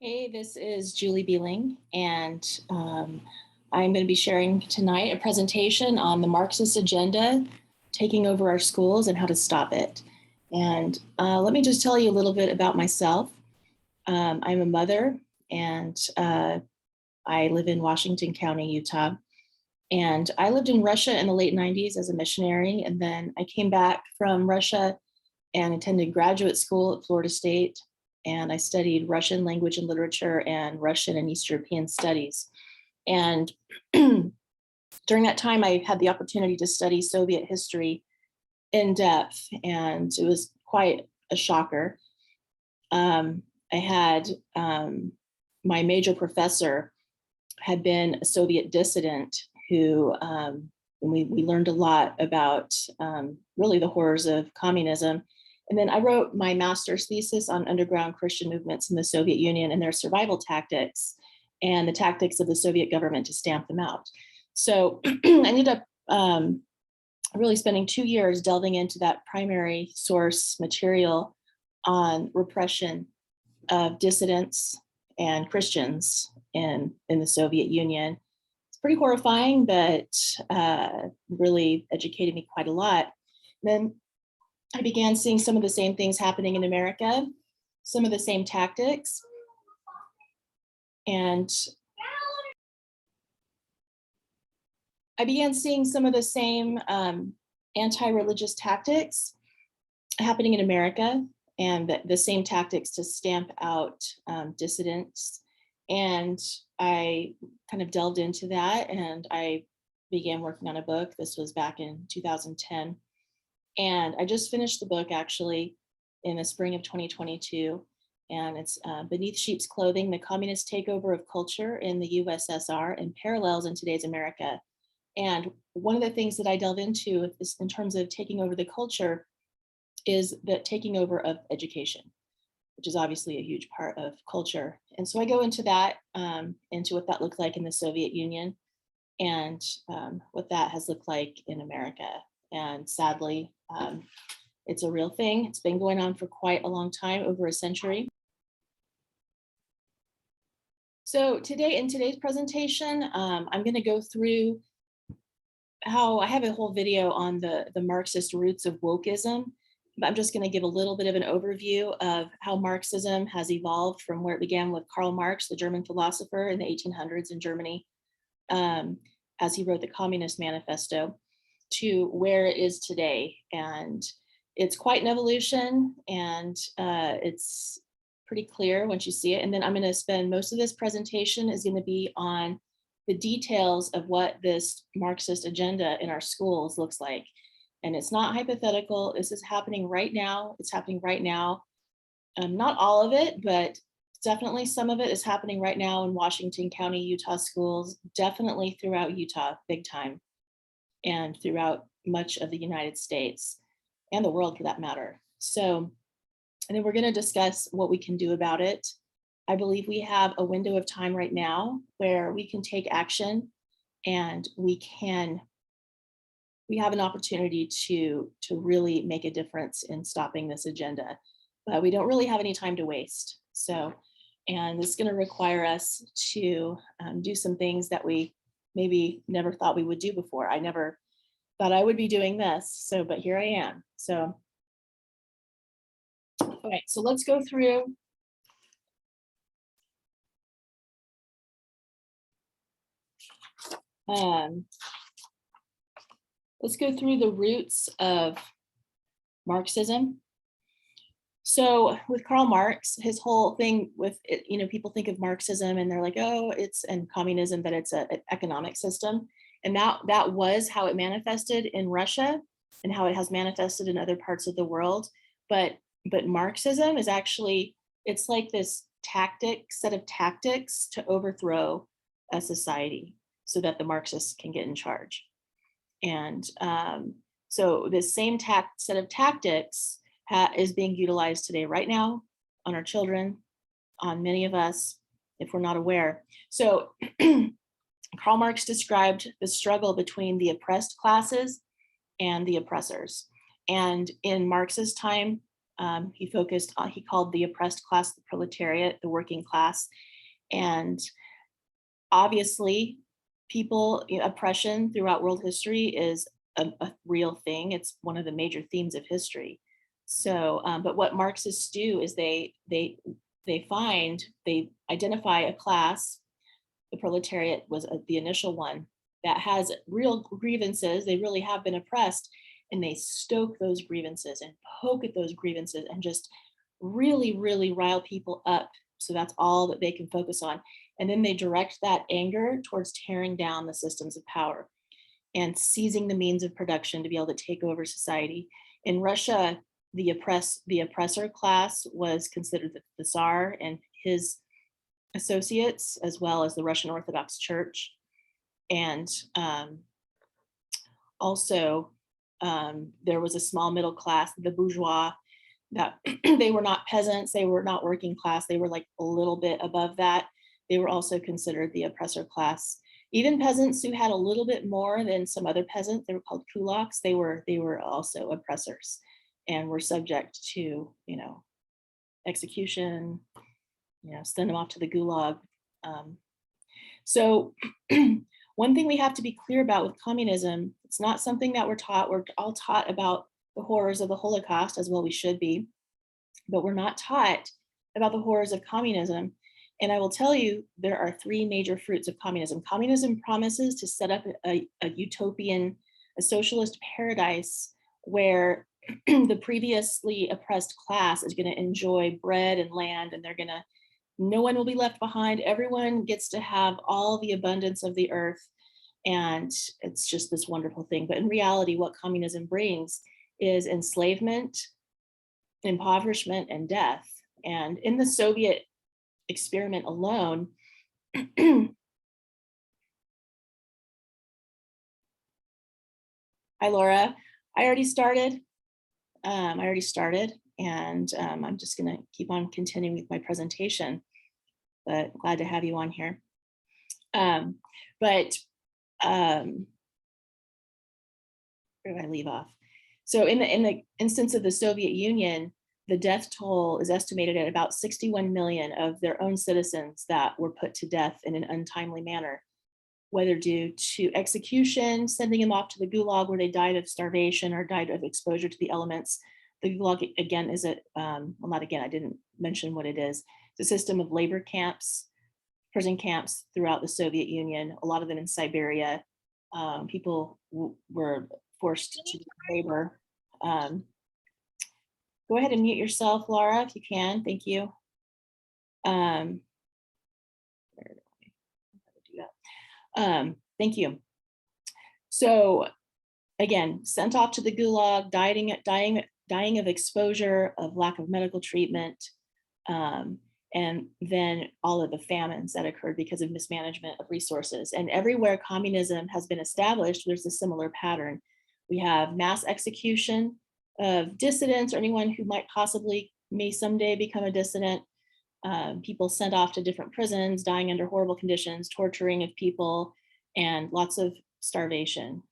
Hey, this is Julie Beeling, and I'm going to be sharing tonight a presentation on the Marxist agenda, taking over our schools and how to stop it. And let me just tell you a little bit about myself. I'm a mother, and I live in Washington County, Utah. And I lived in Russia in the late 90s as a missionary, and then I came back from Russia and attended graduate school at Florida State, and I studied Russian language and literature and Russian and East European studies. And during that time, I had the opportunity to study Soviet history in depth, and it was quite a shocker. I had my major professor had been a Soviet dissident who, and we learned a lot about really the horrors of communism. And then I wrote my master's thesis on underground Christian movements in the Soviet Union and their survival tactics and the tactics of the Soviet government to stamp them out. So I ended up really spending 2 years delving into that primary source material on repression of dissidents and Christians in the Soviet Union. It's pretty horrifying, but really educated me quite a lot. Then I began seeing some of the same things happening in America, some of the same tactics. And I began seeing some of the same anti-religious tactics happening in America, and the same tactics to stamp out dissidents. And I kind of delved into that, and I began working on a book. This was back in 2010. And I just finished the book actually in the spring of 2022. And it's Beneath Sheep's Clothing, the Communist Takeover of Culture in the USSR and Parallels in Today's America. And one of the things that I delve into is in terms of taking over the culture is the taking over of education, which is obviously a huge part of culture. And so I go into that, into what that looked like in the Soviet Union and what that has looked like in America. And sadly, it's a real thing. It's been going on for quite a long time, over a century. So today, in today's presentation, I'm going to go through how I have a whole video on the Marxist roots of wokeism. But I'm just going to give a little bit of an overview of how Marxism has evolved from where it began with Karl Marx, the German philosopher in the 1800s in Germany, as he wrote the Communist Manifesto, to where it is today. And it's quite an evolution, and it's pretty clear once you see it. And then I'm going to spend most of this presentation is going to be on the details of what this Marxist agenda in our schools looks like. And it's not hypothetical. This is happening right now. It's happening right now. Not all of it, but definitely some of it is happening right now in Washington County, Utah schools, definitely throughout Utah, big time, and throughout much of the United States and the world for that matter. So, and then we're going to discuss what we can do about it. I believe we have a window of time right now where we can take action, and we have an opportunity to really make a difference in stopping this agenda, but we don't really have any time to waste. So, and this is going to require us to do some things that we maybe never thought we would do before. I never thought I would be doing this. So, but here I am. So, okay, so let's go through. Let's go through the roots of Marxism. So with Karl Marx, his whole thing with it, people think of Marxism and they're like, oh, and communism, that it's an economic system. And that was how it manifested in Russia and how it has manifested in other parts of the world. But Marxism is actually, it's like this set of tactics to overthrow a society so that the Marxists can get in charge. And so this same set of tactics is being utilized today, right now, on our children, on many of us, if we're not aware. So Karl Marx described the struggle between the oppressed classes and the oppressors. And in Marx's time, He focused on, he called the oppressed class the proletariat, the working class. And obviously, oppression throughout world history is a real thing. It's one of the major themes of history. So, but what Marxists do is they identify a class. The proletariat was the initial one that has real grievances. They really have been oppressed, and they stoke those grievances and poke at those grievances and just really, really rile people up. So that's all that they can focus on. And then they direct that anger towards tearing down the systems of power and seizing the means of production to be able to take over society. In Russia, the oppressor class was considered the Tsar and his associates, as well as the Russian Orthodox Church. And also, there was a small middle class, the bourgeois, that they were not peasants, they were not working class, they were like a little bit above that. They were also considered the oppressor class. Even peasants who had a little bit more than some other peasants, they were called kulaks, they were also oppressors and were subject to, execution, send them off to the gulag. So one thing we have to be clear about with communism, it's not something that we're taught. We're all taught about the horrors of the Holocaust, as well we should be, but we're not taught about the horrors of communism. And I will tell you, there are three major fruits of communism. Communism promises to set up a utopian, a socialist paradise where the previously oppressed class is going to enjoy bread and land, and no one will be left behind. Everyone gets to have all the abundance of the earth. And it's just this wonderful thing. But in reality, what communism brings is enslavement, impoverishment, and death. And in the Soviet experiment alone, hi Laura, I already started, and I'm just gonna keep on continuing with my presentation, but glad to have you on here. Where did I leave off? So in the instance of the Soviet Union, the death toll is estimated at about 61 million of their own citizens that were put to death in an untimely manner, whether due to execution, sending them off to the gulag where they died of starvation or died of exposure to the elements. The gulag, again, is not again, I didn't mention what it is. It's a system of labor camps, prison camps throughout the Soviet Union, a lot of them in Siberia. People were forced to labor. Go ahead and mute yourself, Laura, if you can. Thank you. Thank you. So again, sent off to the gulag, dying of exposure, of lack of medical treatment, and then all of the famines that occurred because of mismanagement of resources. And everywhere communism has been established, there's a similar pattern. We have mass execution of dissidents or anyone who may someday become a dissident. People sent off to different prisons, dying under horrible conditions, torturing of people, and lots of starvation.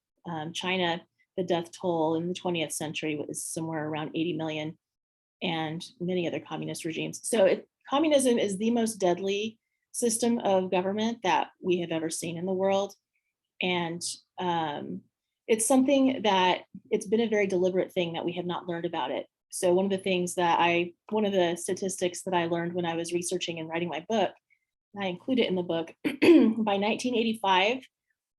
China, the death toll in the 20th century was somewhere around 80 million, and many other communist regimes. So communism is the most deadly system of government that we have ever seen in the world. And it's something that it's been a very deliberate thing that we have not learned about it. So one of the statistics that I learned when I was researching and writing my book, and I include it in the book, by 1985,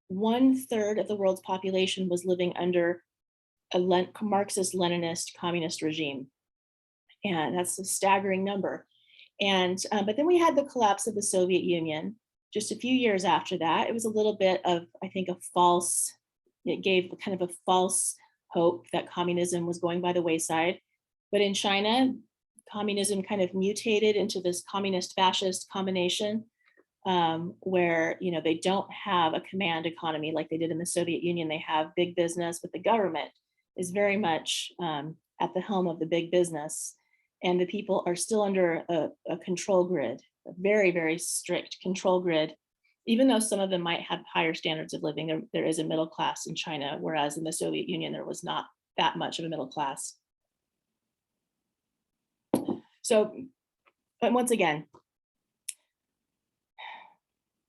1/3 of the world's population was living under a Marxist-Leninist communist regime. And that's a staggering number. And but then we had the collapse of the Soviet Union. Just a few years after that, it was a little bit of, I think, it gave kind of a false hope that communism was going by the wayside. But in China, communism kind of mutated into this communist fascist combination, where they don't have a command economy like they did in the Soviet Union. They have big business, but the government is very much at the helm of the big business. And the people are still under a control grid, a very, very strict control grid. Even though some of them might have higher standards of living, there is a middle class in China, whereas in the Soviet Union, there was not that much of a middle class. So, but once again,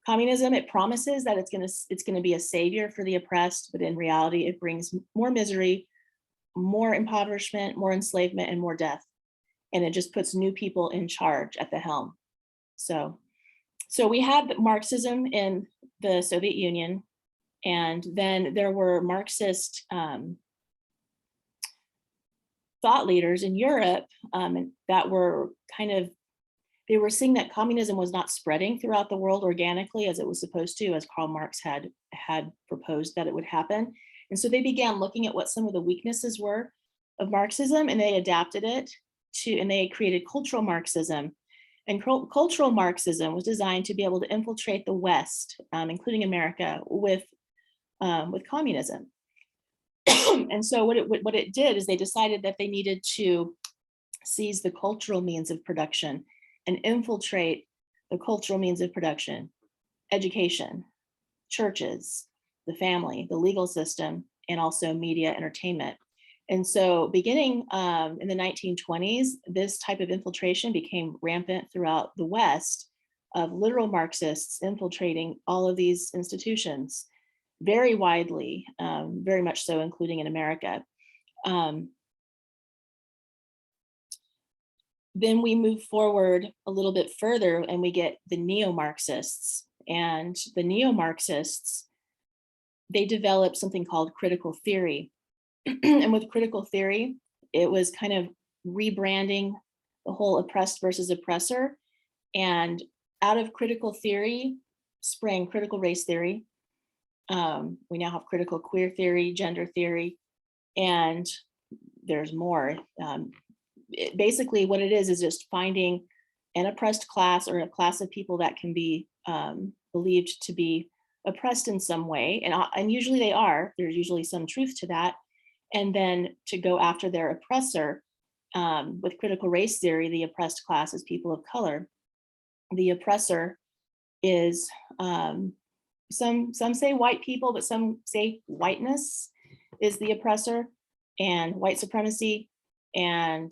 communism, it promises that it's gonna be a savior for the oppressed, but in reality, it brings more misery, more impoverishment, more enslavement, and more death. And it just puts new people in charge at the helm. So, so we had Marxism in the Soviet Union, and then there were Marxist thought leaders in Europe that were they were seeing that communism was not spreading throughout the world organically as it was supposed to, as Karl Marx had proposed that it would happen. And so they began looking at what some of the weaknesses were of Marxism, and they adapted it and they created cultural Marxism. And cultural Marxism was designed to be able to infiltrate the West, including America, with communism. And so what it did is they decided that they needed to seize the cultural means of production and infiltrate the cultural means of production, education, churches, the family, the legal system, and also media entertainment. And so beginning in the 1920s, this type of infiltration became rampant throughout the West, of literal Marxists infiltrating all of these institutions very widely, very much so, including in America. Then we move forward a little bit further and we get the neo-Marxists. And the neo-Marxists, they developed something called critical theory. And with critical theory, it was kind of rebranding the whole oppressed versus oppressor. And out of critical theory sprang critical race theory. We now have critical queer theory, gender theory, and there's more. Basically what it is just finding an oppressed class or a class of people that can be believed to be oppressed in some way. And usually they are, there's usually some truth to that. And then to go after their oppressor. With critical race theory, the oppressed class is people of color. The oppressor is, some say white people, but some say whiteness is the oppressor, and white supremacy. And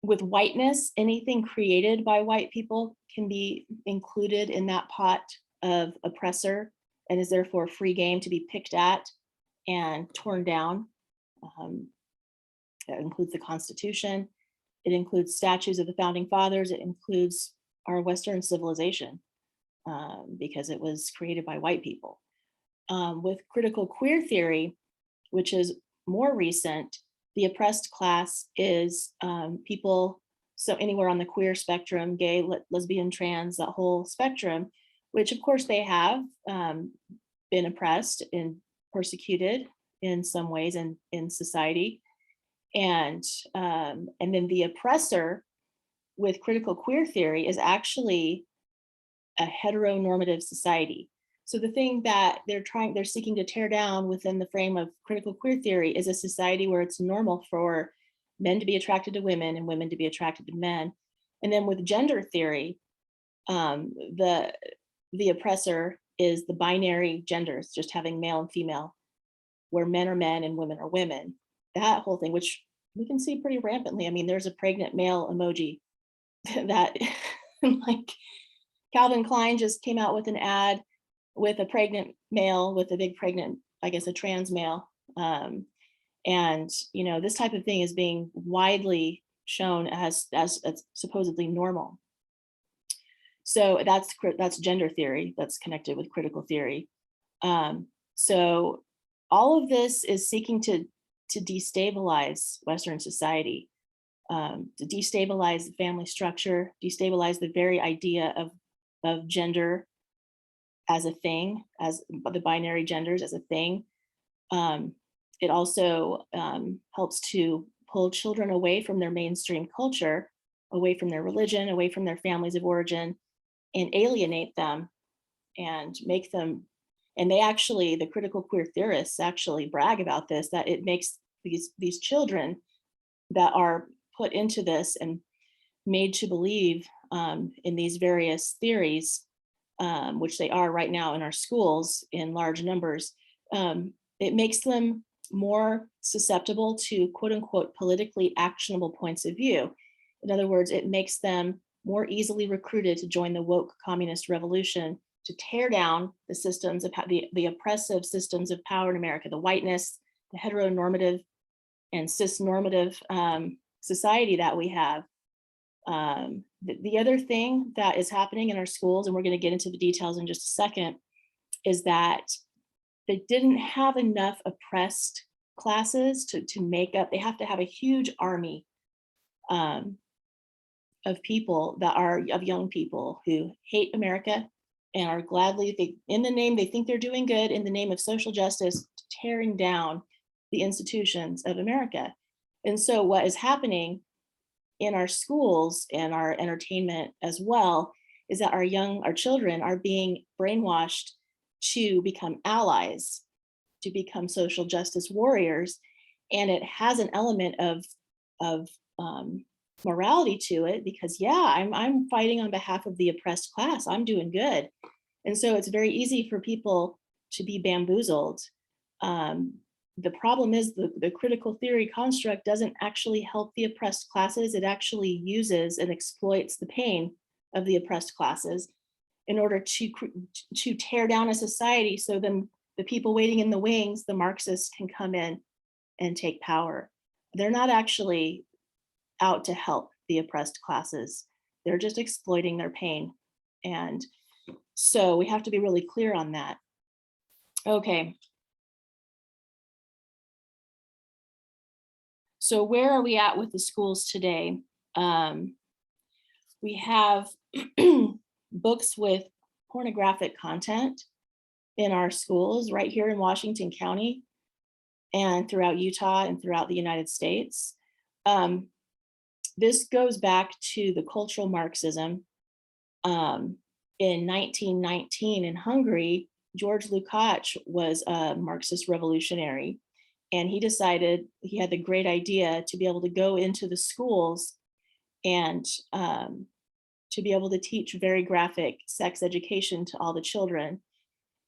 with whiteness, anything created by white people can be included in that pot of oppressor and is therefore free game to be picked at and torn down. That includes the Constitution. It includes statues of the founding fathers. It includes our Western civilization because it was created by white people. With critical queer theory, which is more recent, the oppressed class is people, so anywhere on the queer spectrum, gay, lesbian, trans, that whole spectrum, which of course they have been oppressed and persecuted in some ways in society. And then the oppressor with critical queer theory is actually a heteronormative society. So the thing that they're seeking to tear down within the frame of critical queer theory is a society where it's normal for men to be attracted to women and women to be attracted to men. And then with gender theory, the oppressor is the binary genders, just having male and female, where men are men and women are women. That whole thing, which we can see pretty rampantly. I mean, there's a pregnant male emoji that like Calvin Klein just came out with an ad with a pregnant male with a big pregnant, I guess, a trans male. And, you know, this type of thing is being widely shown as supposedly normal. So that's gender theory that's connected with critical theory. So all of this is seeking to destabilize Western society, to destabilize the family structure, destabilize the very idea of gender as a thing, as the binary genders as a thing. It also helps to pull children away from their mainstream culture, away from their religion, away from their families of origin, and alienate them and make them, and they actually, the critical queer theorists actually brag about this, that it makes these children that are put into this and made to believe in these various theories, which they are right now in our schools in large numbers, it makes them more susceptible to quote unquote politically actionable points of view. In other words, it makes them more easily recruited to join the woke communist revolution, to tear down the systems of the oppressive systems of power in America, the whiteness, the heteronormative and cisnormative society that we have. The other thing that is happening in our schools, and we're going to get into the details in just a second, is that they didn't have enough oppressed classes to make up. They have to have a huge army of people that are of young people who hate America and are gladly, in the name, they think they're doing good in the name of social justice, tearing down the institutions of America. And so what is happening in our schools and our entertainment as well is that our children are being brainwashed to become allies, to become social justice warriors. And it has an element of morality to it, because I'm fighting on behalf of the oppressed class. I'm doing good. And so it's very easy for people to be bamboozled. The problem is the critical theory construct doesn't actually help the oppressed classes. It actually uses and exploits the pain of the oppressed classes in order to tear down a society, so then the people waiting in the wings, the Marxists, can come in and take power. They're not actually out to help the oppressed classes. They're just exploiting their pain. And so we have to be really clear on that. Okay. So where are we at with the schools today? We have books with pornographic content in our schools right here in Washington County and throughout Utah and throughout the United States. This goes back to the cultural Marxism. In 1919 in Hungary, George Lukács was a Marxist revolutionary, and he decided he had the great idea to be able to go into the schools and to be able to teach very graphic sex education to all the children,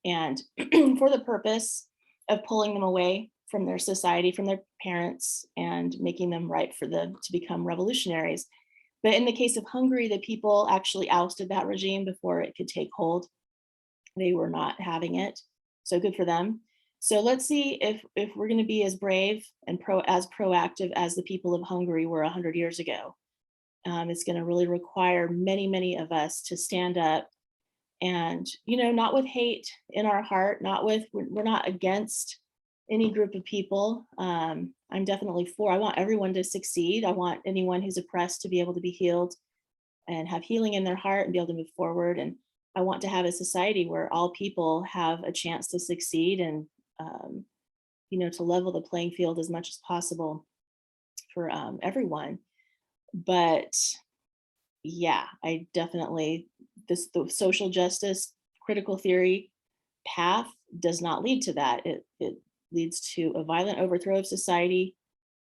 and for the purpose of pulling them away from their society, from their parents, and making them ripe to become revolutionaries. But in the case of Hungary, the people actually ousted that regime before it could take hold. They were not having it, so good for them. So let's see if we're going to be as brave and as proactive as the people of Hungary were 100 years ago. It's going to really require many, many of us to stand up and, not with hate in our heart, we're not against any group of people. I'm definitely for, I want everyone to succeed. I want anyone who's oppressed to be able to be healed and have healing in their heart and be able to move forward. And I want to have a society where all people have a chance to succeed and, to level the playing field as much as possible for everyone. But yeah, I definitely, the social justice critical theory path does not lead to that. It leads to a violent overthrow of society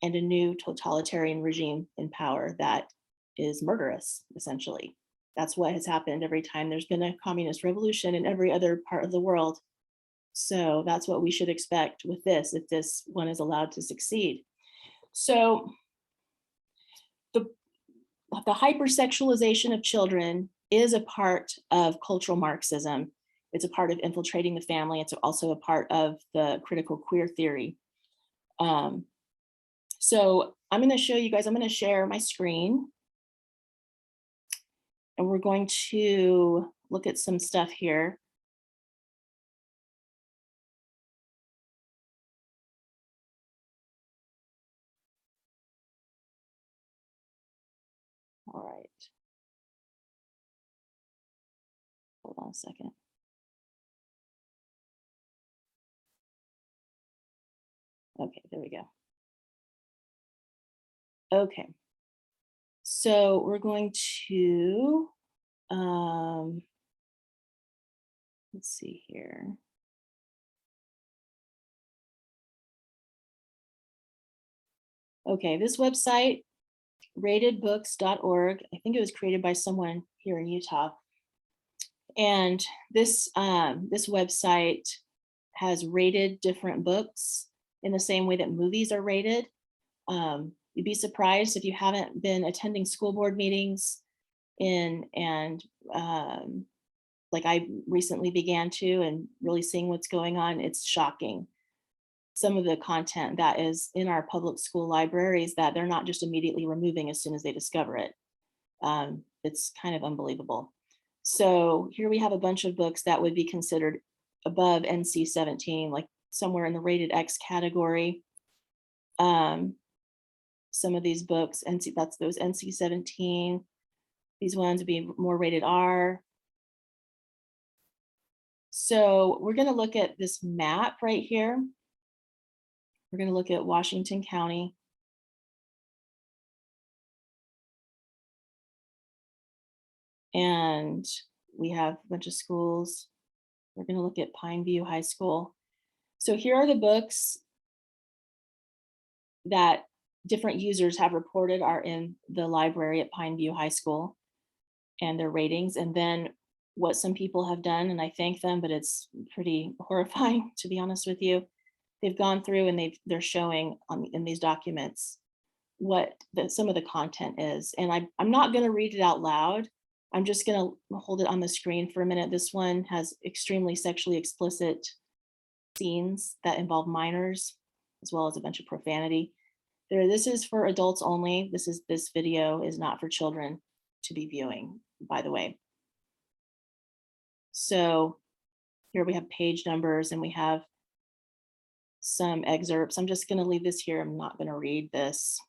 and a new totalitarian regime in power that is murderous, essentially. That's what has happened every time there's been a communist revolution in every other part of the world. So that's what we should expect with this, if this one is allowed to succeed. So the hypersexualization of children is a part of cultural Marxism. It's a part of infiltrating the family. It's also a part of the critical queer theory. So I'm going to show you guys, I'm going to share my screen. And we're going to look at some stuff here. All right. Hold on a second. Okay, there we go. Okay. So we're going to, let's see here. Okay, this website, ratedbooks.org, I think it was created by someone here in Utah. And this website has rated different books in the same way that movies are rated. You'd be surprised if you haven't been attending school board meetings and like I recently began to, and really seeing what's going on. It's shocking. Some of the content that is in our public school libraries that they're not just immediately removing as soon as they discover it. It's kind of unbelievable. So here we have a bunch of books that would be considered above NC-17, like somewhere in the rated X category. Some of these books, that's those NC-17. These ones would be more rated R. So we're going to look at this map right here. We're going to look at Washington County. And we have a bunch of schools. We're going to look at Pineview High School. So here are the books that different users have reported are in the library at Pineview High School and their ratings. And then what some people have done, and I thank them, but it's pretty horrifying, to be honest with you. They've gone through and they're showing in these documents what some of the content is. And I'm not going to read it out loud. I'm just going to hold it on the screen for a minute. This one has extremely sexually explicit scenes that involve minors, as well as a bunch of profanity. This is for adults only. This video is not for children to be viewing, by the way. So here we have page numbers and we have some excerpts. I'm just going to leave this here. I'm not going to read this.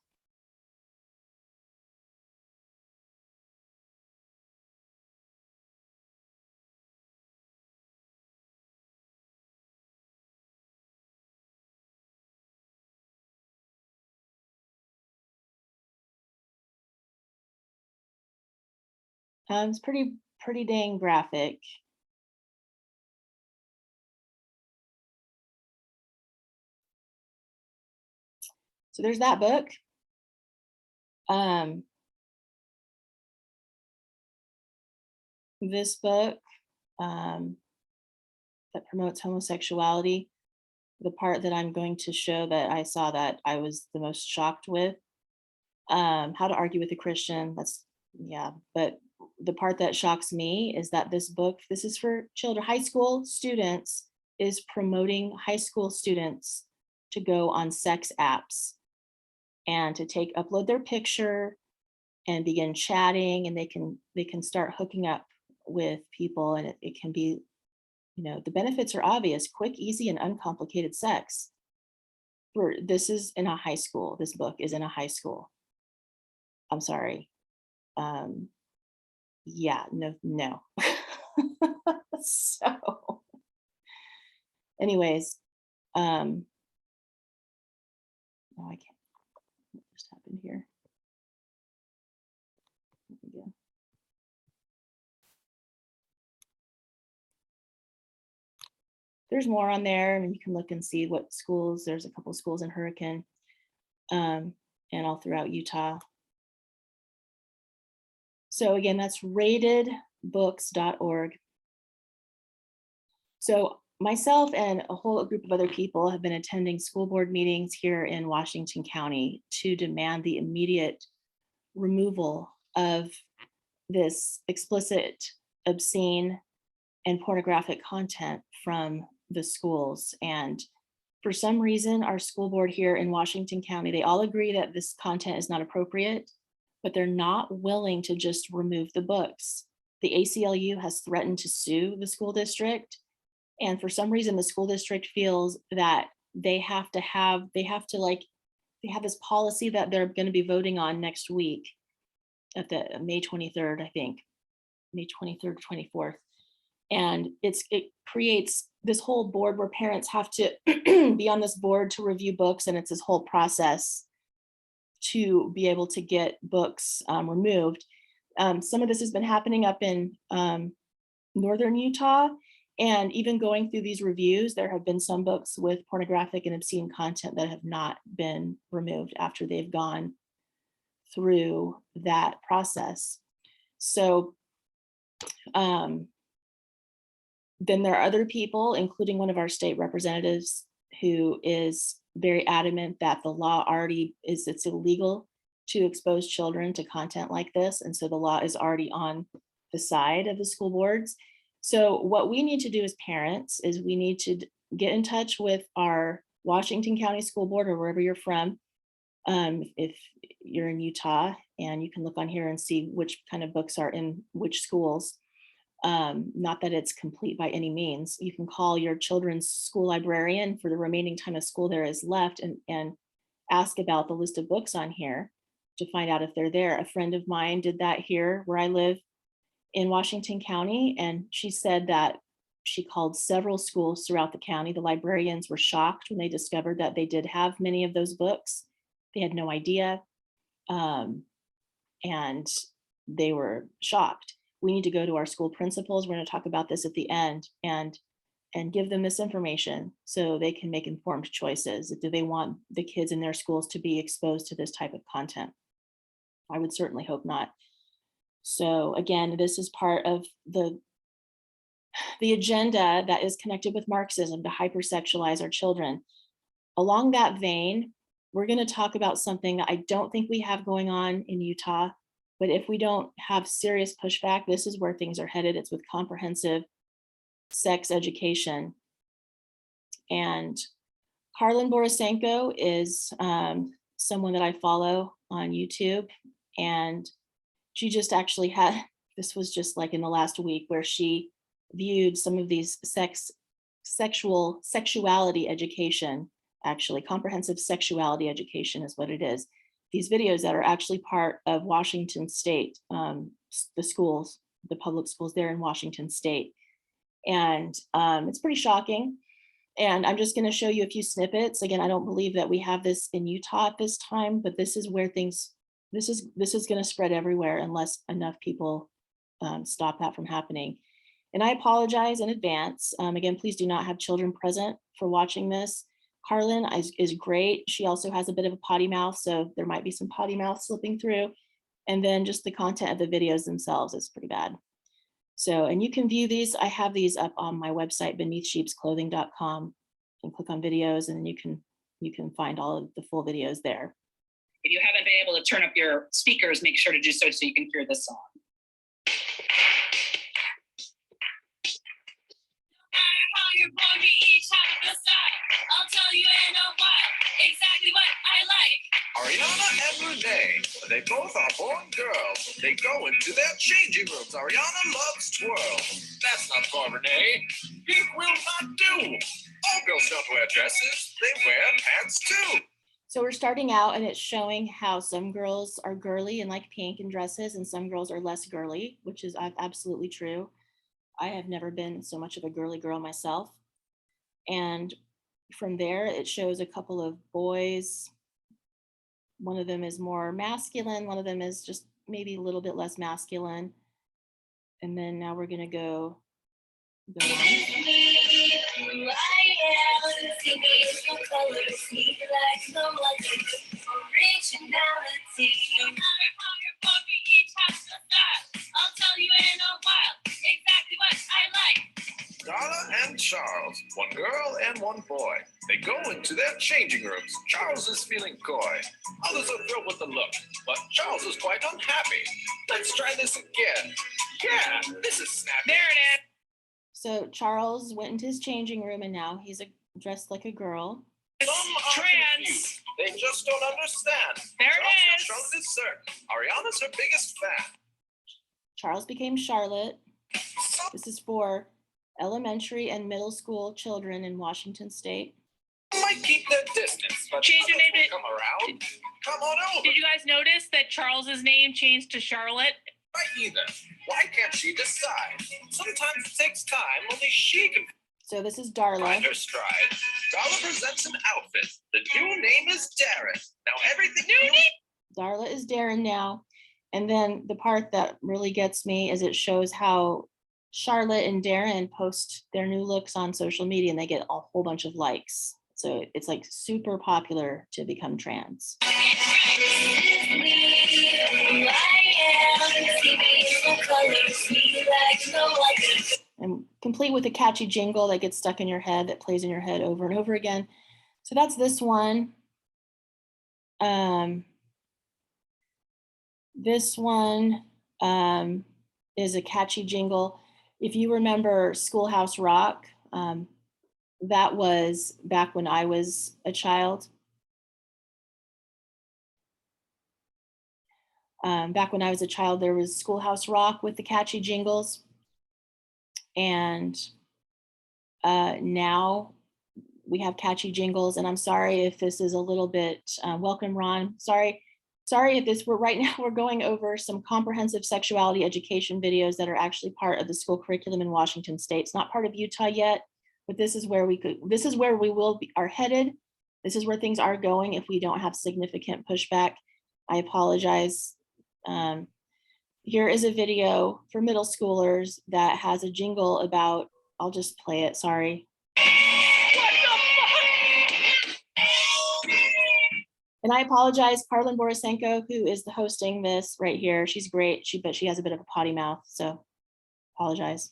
It's pretty dang graphic. So there's that book. This book that promotes homosexuality, the part that I'm going to show that I saw that I was the most shocked with, How to Argue with a Christian. Yeah, but the part that shocks me is that this book, this is for children, high school students, is promoting high school students to go on sex apps and to upload their picture and begin chatting, and they can start hooking up with people, and it can be, the benefits are obvious: quick, easy, and uncomplicated sex. This is in a high school. This book is in a high school. I'm sorry. Yeah, no. So anyways, no, I can't. What just happened here? There we go. There's more on there, and you can look and see what schools. There's a couple of schools in Hurricane and all throughout Utah. So again, that's ratedbooks.org. So myself and a whole group of other people have been attending school board meetings here in Washington County to demand the immediate removal of this explicit, obscene, and pornographic content from the schools. And for some reason, our school board here in Washington County, they all agree that this content is not appropriate, but they're not willing to just remove the books. The ACLU has threatened to sue the school district. And for some reason, the school district feels that they have this policy that they're going to be voting on next week at the May 23rd, I think, May 23rd, 24th. And it creates this whole board where parents have to be on this board to review books. And it's this whole process to be able to get books removed. Some of this has been happening up in northern Utah. And even going through these reviews, there have been some books with pornographic and obscene content that have not been removed after they've gone through that process. So then there are other people, including one of our state representatives, who is very adamant that the law already is, it's illegal to expose children to content like this. And so the law is already on the side of the school boards. So what we need to do as parents is we need to get in touch with our Washington County School Board or wherever you're from. If you're in Utah, and you can look on here and see which kind of books are in which schools. Not that it's complete by any means. You can call your children's school librarian for the remaining time of school there is left and ask about the list of books on here to find out if they're there. A friend of mine did that here where I live in Washington County, and she said that she called several schools throughout the county. The librarians were shocked when they discovered that they did have many of those books. They had no idea, and they were shocked. We need to go to our school principals. We're going to talk about this at the end, and give them this information so they can make informed choices. Do they want the kids in their schools to be exposed to this type of content? I would certainly hope not. So again, this is part of the agenda that is connected with Marxism to hypersexualize our children. Along that vein, we're going to talk about something that I don't think we have going on in Utah, but if we don't have serious pushback, this is where things are headed. It's with comprehensive sex education. And Harlan Borisenko is someone that I follow on YouTube, and she just actually had, this was just like in the last week, where she viewed some of these sexuality education, actually comprehensive sexuality education is what it is. These videos that are actually part of Washington State, the schools, the public schools there in Washington State. And it's pretty shocking. And I'm just going to show you a few snippets. Again, I don't believe that we have this in Utah at this time, but this is where things, this is going to spread everywhere unless enough people stop that from happening. And I apologize in advance. Again, please do not have children present for watching this. Harlan is great. She also has a bit of a potty mouth, so there might be some potty mouth slipping through. And then just the content of the videos themselves is pretty bad. So, and you can view these. I have these up on my website, beneathsheepsclothing.com, and click on videos, and you can find all of the full videos there. If you haven't been able to turn up your speakers, make sure to do so you can hear this song. Your body each have a side. I'll tell you in a while exactly what I like. Ariana and Renee, they both are born girls. They go into their changing rooms. Ariana loves twirl. That's not for Renee. Pink will not do. All girls don't wear dresses. They wear pants too. So we're starting out, and it's showing how some girls are girly and like pink in dresses, and some girls are less girly, which is absolutely true. I have never been so much of a girly girl myself. And from there, it shows a couple of boys. One of them is more masculine. One of them is just maybe a little bit less masculine. And then now we're going to go on. I'll tell you in a while exactly what I like. Darla and Charles, one girl and one boy. They go into their changing rooms. Charles is feeling coy. Others are thrilled with the look, but Charles is quite unhappy. Let's try this again. Yeah, this is snappy. There it is. So Charles went into his changing room, and now he's dressed like a girl. Some are Trans. confused. They just don't understand. There Charles it is. Charlotte is certain. Ariana's her biggest fan. Charles became Charlotte. Some This is for elementary and middle school children in Washington State. might keep their distance, but Change your others name will come around. Come on over. Did you guys notice that Charles's name changed to Charlotte? Right either. Why can't she decide? Sometimes it takes time. Only she can So this is find Darla. her stride. Darla presents an outfit. The new name is Darren. Now everything Darla is Darren now. And then the part that really gets me is it shows how Charlotte and Darren post their new looks on social media, and they get a whole bunch of likes. So it's like super popular to become trans. And complete with a catchy jingle that gets stuck in your head, that plays in your head over and over again. So that's this one. This one is a catchy jingle. If you remember Schoolhouse Rock, that was back when I was a child. Back when I was a child, there was Schoolhouse Rock with the catchy jingles. And now we have catchy jingles. And I'm sorry if this is a little bit, welcome Ron, sorry if this, right now we're going over some comprehensive sexuality education videos that are actually part of the school curriculum in Washington State. It's not part of Utah yet, but this is where we are headed. This is where things are going if we don't have significant pushback. I apologize. Here is a video for middle schoolers that has a jingle about, I'll just play it, sorry. And I apologize, Karlin Borisenko, who is hosting this right here. She's great, but she has a bit of a potty mouth, so apologize.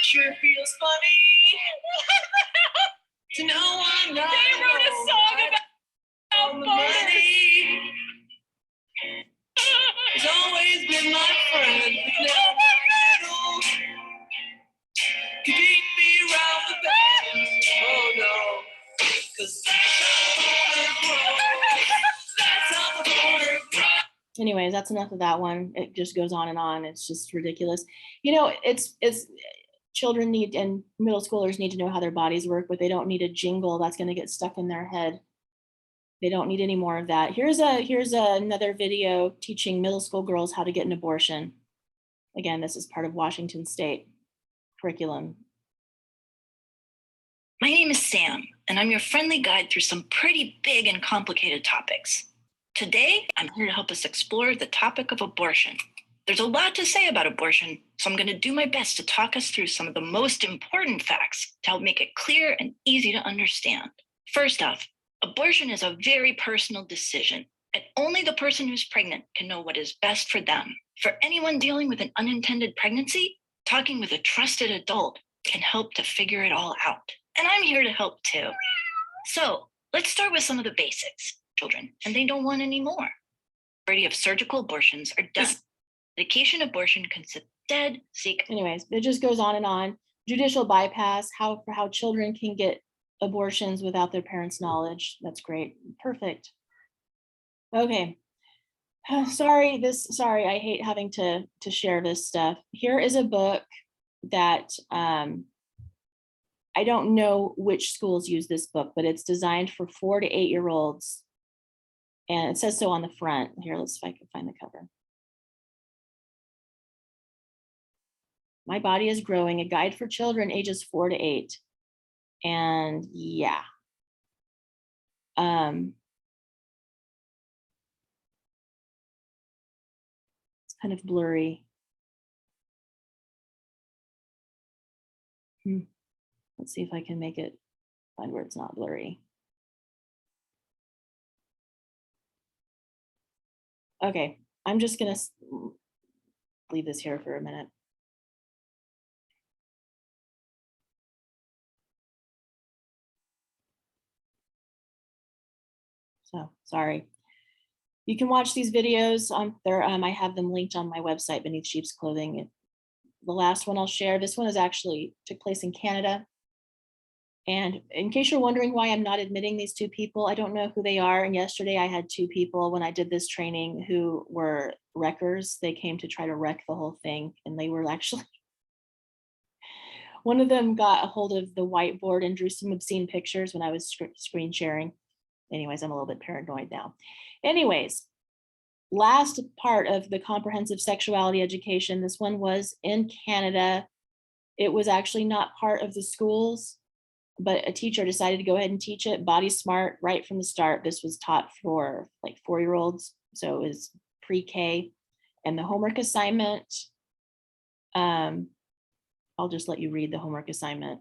Sure feels funny to know I'm not. They wrote a song about money. It's always been my friend. Keep me round the bend. Oh no, 'cause that's how the border grows. Anyways, that's enough of that one. It just goes on and on. It's just ridiculous. You know, it's children need, and middle schoolers need to know how their bodies work, but they don't need a jingle that's going to get stuck in their head. They don't need any more of that. Here's another video teaching middle school girls how to get an abortion. Again, this is part of Washington State curriculum. My name is Sam, and I'm your friendly guide through some pretty big and complicated topics. Today, I'm here to help us explore the topic of abortion. There's a lot to say about abortion, so I'm going to do my best to talk us through some of the most important facts to help make it clear and easy to understand. First off, abortion is a very personal decision, and only the person who's pregnant can know what is best for them. For anyone dealing with an unintended pregnancy, talking with a trusted adult can help to figure it all out. And I'm here to help too. So let's start with some of the basics, children, and they don't want any more. The majority of surgical abortions are done. Medication abortion consists of dead, sick. Anyways, it just goes on and on. Judicial bypass, how children can get abortions without their parents' knowledge. That's great. Perfect. Okay. Sorry, I hate having to share this stuff. Here is a book that I don't know which schools use this book, but it's designed for 4 to 8-year-olds. And it says so on the front. Here, let's see if I can find the cover. My Body is Growing, a guide for children ages 4 to 8. And yeah. It's kind of blurry. Let's see if I can make it find where it's not blurry. Okay, I'm just gonna leave this here for a minute. So sorry. You can watch these videos on there. I have them linked on my website beneath sheep's clothing. The last one I'll share, this one is actually took place in Canada. And in case you're wondering why I'm not admitting these 2 people, I don't know who they are. And yesterday I had 2 people when I did this training who were wreckers. They came to try to wreck the whole thing. And they were actually, one of them got a hold of the whiteboard and drew some obscene pictures when I was screen sharing. Anyways, I'm a little bit paranoid now. Anyways, last part of the comprehensive sexuality education. This one was in Canada. It was actually not part of the schools, but a teacher decided to go ahead and teach it. Body Smart right from the start. This was taught for like 4-year-olds. So it was pre-K. And the homework assignment, I'll just let you read the homework assignment.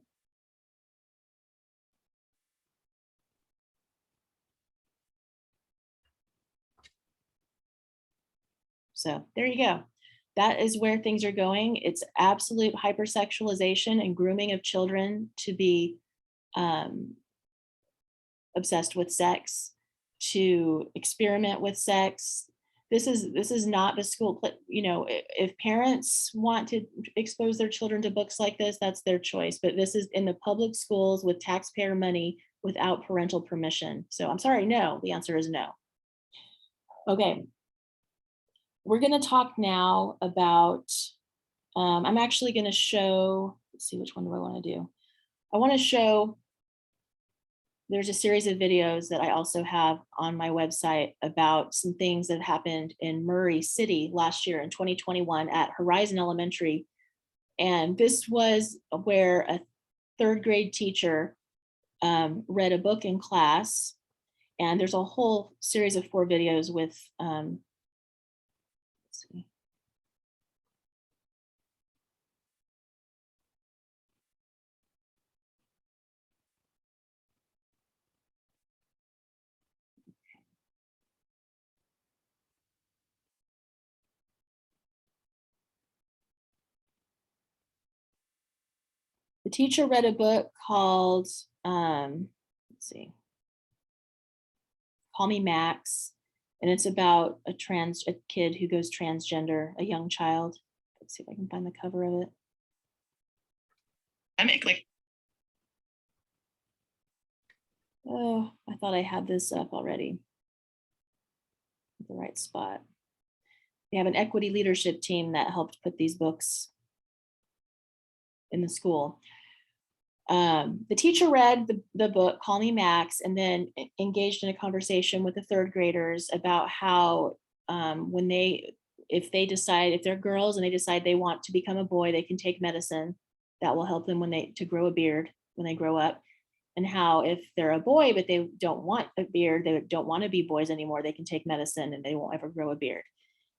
So there you go. that is where things are going. It's absolute hypersexualization and grooming of children to be obsessed with sex, to experiment with sex. This is not the school. If parents want to expose their children to books like this, that's their choice. But this is in the public schools with taxpayer money without parental permission. So I'm sorry, no. The answer is no. Okay. We're going to talk now about, I'm actually going to show, let's see, which one do I want to do? I want to show, there's a series of videos that I also have on my website about some things that happened in Murray City last year in 2021 at Horizon Elementary. And this was where a third grade teacher read a book in class. And there's a whole series of 4 videos with, let's see. The teacher read a book called, let's see, Call Me Max, and it's about a kid who goes transgender, a young child. Let's see if I can find the cover of it. Oh, I thought I had this up already. At the right spot. They have an equity leadership team that helped put these books in the school. The teacher read the book, Call Me Max, and then engaged in a conversation with the third graders about how if they're girls and they decide they want to become a boy, they can take medicine that will help them to grow a beard when they grow up. And how if they're a boy, but they don't want a beard, they don't want to be boys anymore, they can take medicine and they won't ever grow a beard.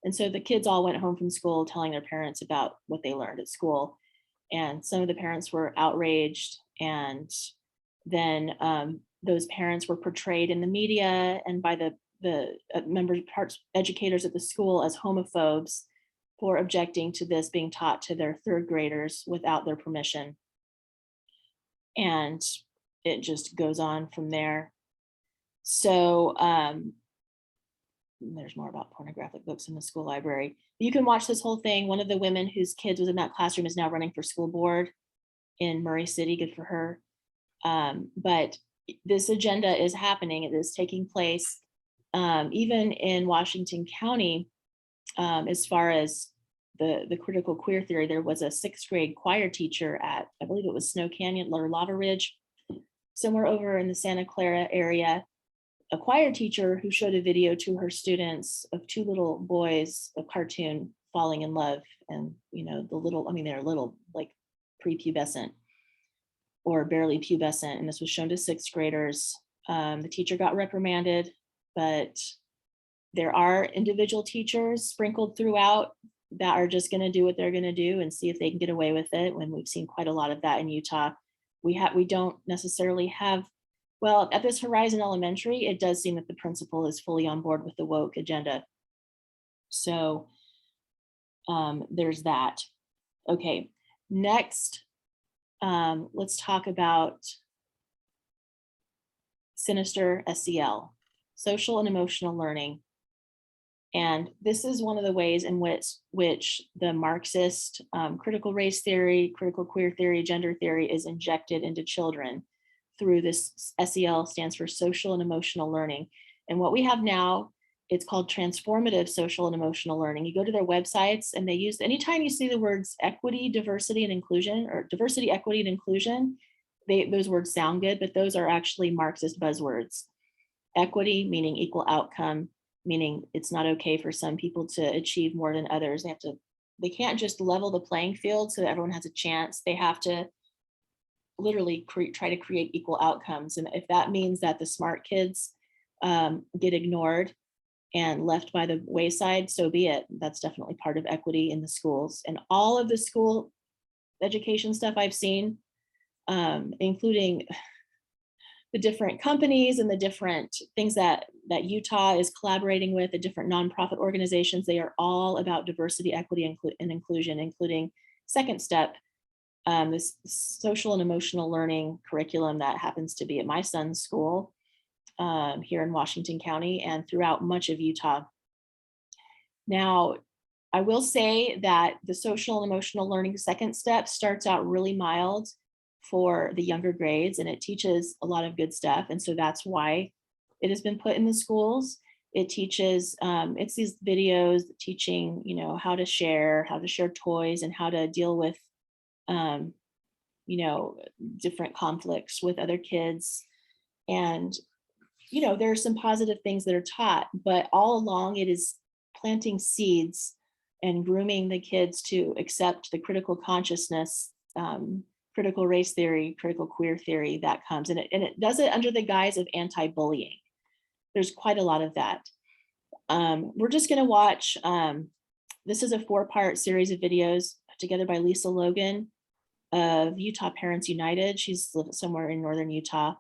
And so the kids all went home from school telling their parents about what they learned at school. And some of the parents were outraged. And then those parents were portrayed in the media and by the educators at the school as homophobes for objecting to this being taught to their third graders without their permission. And it just goes on from there. So there's more about pornographic books in the school library. You can watch this whole thing. One of the women whose kids was in that classroom is now running for school board in Murray City. Good for her. But this agenda is happening. It is taking place even in Washington County. As far as the critical queer theory, there was a 6th grade choir teacher at, I believe it was Snow Canyon or Lava Ridge, somewhere over in the Santa Clara area, a choir teacher who showed a video to her students of 2 little boys, a cartoon, falling in love. And, they're little, like prepubescent or barely pubescent. And this was shown to 6th graders. The teacher got reprimanded, but there are individual teachers sprinkled throughout that are just going to do what they're going to do and see if they can get away with it. When we've seen quite a lot of that in Utah. We don't necessarily have, well, at this Horizon Elementary, it does seem that the principal is fully on board with the woke agenda. So there's that. Okay, next, let's talk about sinister SEL, social and emotional learning. And this is one of the ways in which the Marxist critical race theory, critical queer theory, gender theory is injected into children through this. SEL stands for social and emotional learning. And what we have now, it's called transformative social and emotional learning. You go to their websites and they use, anytime you see the words equity, diversity, and inclusion, or diversity, equity, and inclusion, those words sound good, but those are actually Marxist buzzwords. Equity, meaning equal outcome, meaning it's not okay for some people to achieve more than others. They can't just level the playing field so that everyone has a chance. They have to literally try to create equal outcomes. And if that means that the smart kids get ignored and left by the wayside, so be it. That's definitely part of equity in the schools. And all of the school education stuff I've seen, including the different companies and the different things that that Utah is collaborating with, the different nonprofit organizations. They are all about diversity, equity, and inclusion, including Second Step, this social and emotional learning curriculum that happens to be at my son's school here in Washington County and throughout much of Utah. Now, I will say that the social and emotional learning Second Step starts out really mild for the younger grades, and it teaches a lot of good stuff. And so that's why it has been put in the schools. It teaches, it's these videos teaching, you know, how to share toys and how to deal with, you know, different conflicts with other kids. And, you know, there are some positive things that are taught, but all along it is planting seeds and grooming the kids to accept the critical consciousness, critical race theory, critical queer theory that comes. And it does it under the guise of anti-bullying. There's quite a lot of that. We're just gonna watch, this is a 4-part series of videos put together by Lisa Logan of Utah Parents United. She's lived somewhere in northern Utah.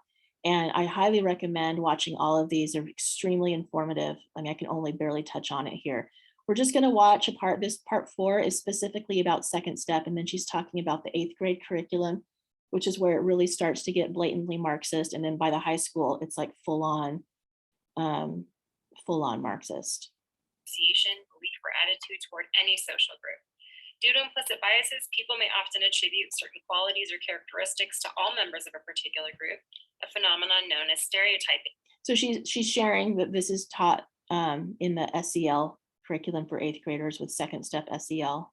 And I highly recommend watching all of these. They're extremely informative. I mean, I can only barely touch on it here. We're just gonna watch this part 4 is specifically about Second Step. And then she's talking about the 8th grade curriculum, which is where it really starts to get blatantly Marxist. And then by the high school, it's like full on Marxist. Association, belief, or attitude toward any social group. Due to implicit biases, people may often attribute certain qualities or characteristics to all members of a particular group, a phenomenon known as stereotyping. So she's sharing that this is taught in the SEL curriculum for 8th graders with Second Step SEL.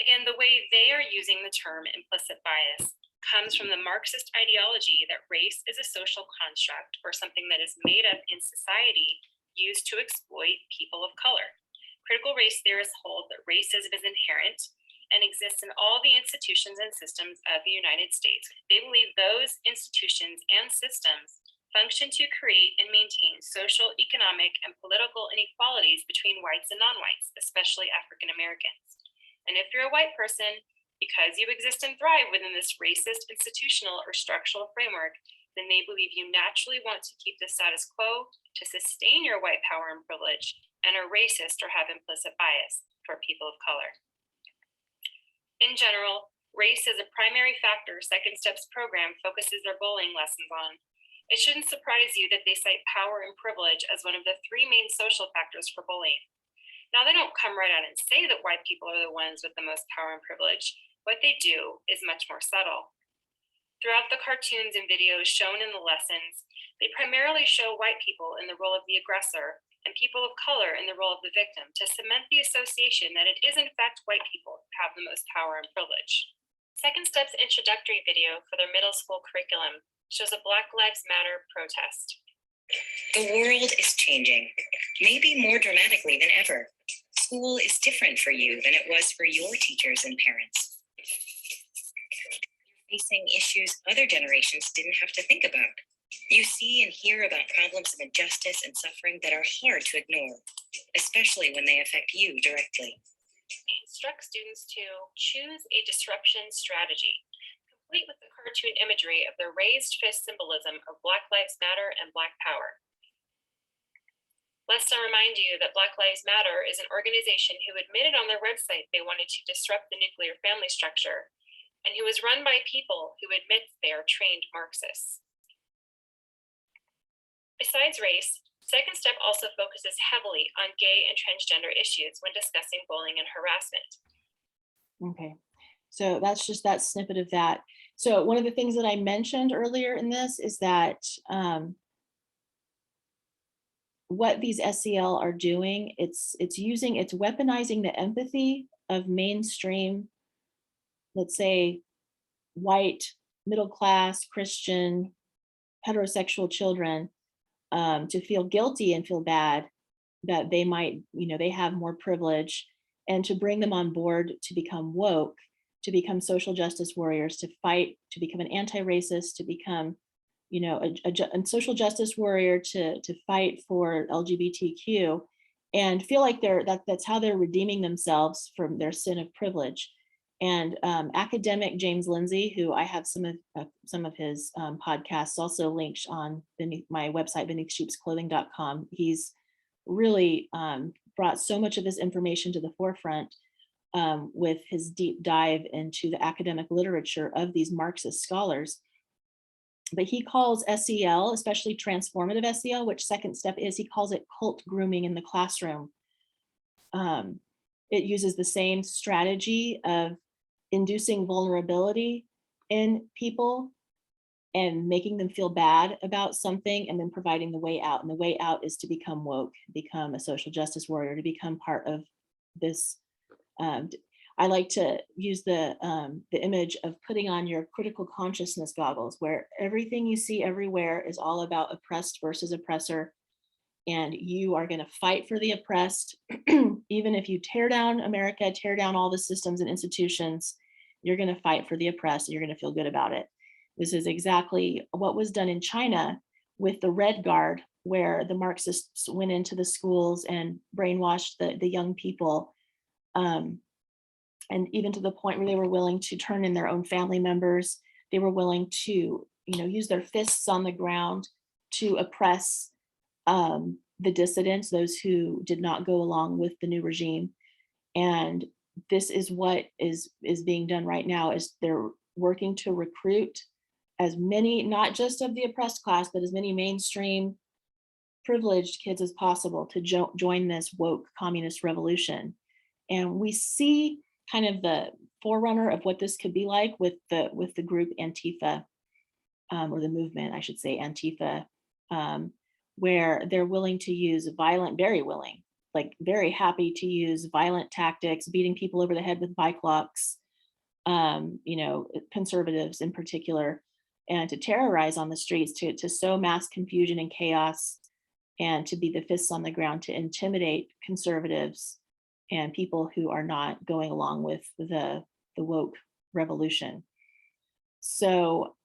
Again, the way they are using the term implicit bias comes from the Marxist ideology that race is a social construct or something that is made up in society used to exploit people of color. Critical race theorists hold that racism is inherent and exists in all the institutions and systems of the United States. They believe those institutions and systems function to create and maintain social, economic, and political inequalities between whites and non-whites, especially African Americans. And if you're a white person, because you exist and thrive within this racist institutional or structural framework, then they believe you naturally want to keep the status quo to sustain your white power and privilege, and are racist or have implicit bias for people of color. In general, race is a primary factor Second Step's program focuses their bullying lessons on. It shouldn't surprise you that they cite power and privilege as one of the 3 main social factors for bullying. Now, they don't come right out and say that white people are the ones with the most power and privilege. What they do is much more subtle. Throughout the cartoons and videos shown in the lessons, they primarily show white people in the role of the aggressor and people of color in the role of the victim to cement the association that it is in fact white people who have the most power and privilege. Second Step's introductory video for their middle school curriculum shows a Black Lives Matter protest. The world is changing, maybe more dramatically than ever. School is different for you than it was for your teachers and parents. You're facing issues other generations didn't have to think about. You see and hear about problems of injustice and suffering that are hard to ignore, especially when they affect you directly. They instruct students to choose a disruption strategy, complete with the cartoon imagery of the raised fist symbolism of Black Lives Matter and Black Power. Lest I remind you that Black Lives Matter is an organization who admitted on their website they wanted to disrupt the nuclear family structure, and who is run by people who admit they are trained Marxists. Besides race, Second Step also focuses heavily on gay and transgender issues when discussing bullying and harassment. Okay, so that's just that snippet of that. So one of the things that I mentioned earlier in this is that what these SEL are doing, it's weaponizing the empathy of mainstream, let's say, white, middle class, Christian, heterosexual children to feel guilty and feel bad that they might, they have more privilege, and to bring them on board to become woke, to become social justice warriors, to fight, to become an anti-racist, to become, a social justice warrior, to fight for LGBTQ, and feel like that's how they're redeeming themselves from their sin of privilege. And academic James Lindsay, who I have some of his podcasts also linked on my website, beneathsheepsclothing.com. He's really brought so much of this information to the forefront with his deep dive into the academic literature of these Marxist scholars. But he calls SEL, especially transformative SEL, which second step is, he calls it cult grooming in the classroom. It uses the same strategy of inducing vulnerability in people and making them feel bad about something, and then providing the way out. And the way out is to become woke, become a social justice warrior, to become part of this. I like to use the image of putting on your critical consciousness goggles, where everything you see everywhere is all about oppressed versus oppressor. And you are going to fight for the oppressed. Even if you tear down America, tear down all the systems and institutions, you're going to fight for the oppressed. And you're going to feel good about it. This is exactly what was done in China with the Red Guard, where the Marxists went into the schools and brainwashed the young people. And even to the point where they were willing to turn in their own family members. They were willing to, use their fists on the ground to oppress the dissidents, those who did not go along with the new regime. And this is what is being done right now, is they're working to recruit as many, not just of the oppressed class, but as many mainstream privileged kids as possible to join this woke communist revolution. And we see kind of the forerunner of what this could be like with the group Antifa, or the movement, I should say, Antifa, where they're willing to use very willing, like very happy to use violent tactics, beating people over the head with bike locks, conservatives in particular, and to terrorize on the streets, to sow mass confusion and chaos, and to be the fists on the ground to intimidate conservatives and people who are not going along with the woke revolution. So,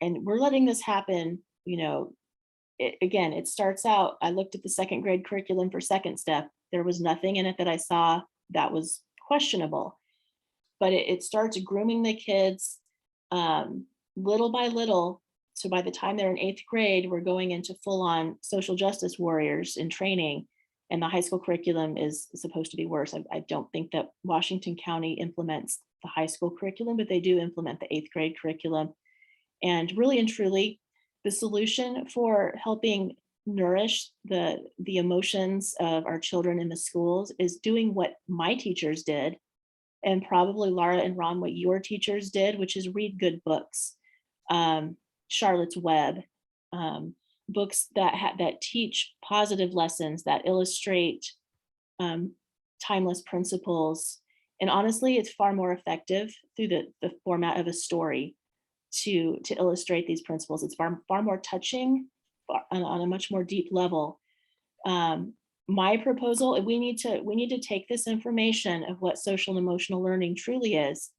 and we're letting this happen, it starts out, I looked at the second grade curriculum for second step. There was nothing in it that I saw that was questionable, but it starts grooming the kids little by little. So by the time they're in 8th grade, we're going into full on social justice warriors in training. And the high school curriculum is supposed to be worse. I don't think that Washington County implements the high school curriculum, but they do implement the 8th grade curriculum. And really and truly, the solution for helping nourish the emotions of our children in the schools is doing what my teachers did, and probably Laura and Ron, what your teachers did, which is read good books. Charlotte's Web, books that teach positive lessons, that illustrate timeless principles. And honestly, it's far more effective through the format of a story to illustrate these principles. It's far more touching on a much more deep level. My proposal, we need to take this information of what social and emotional learning truly is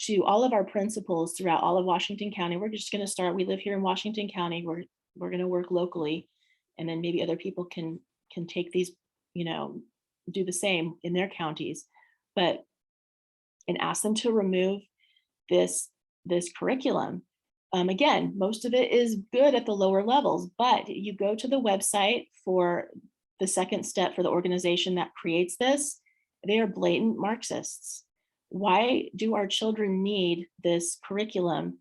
to all of our principals throughout all of Washington County. We're just going to start. We live here in Washington County. We're going to work locally, and then maybe other people can take these, do the same in their counties, and ask them to remove this curriculum. Again, most of it is good at the lower levels, but you go to the website for the second step for the organization that creates this, they are blatant Marxists. Why do our children need this curriculum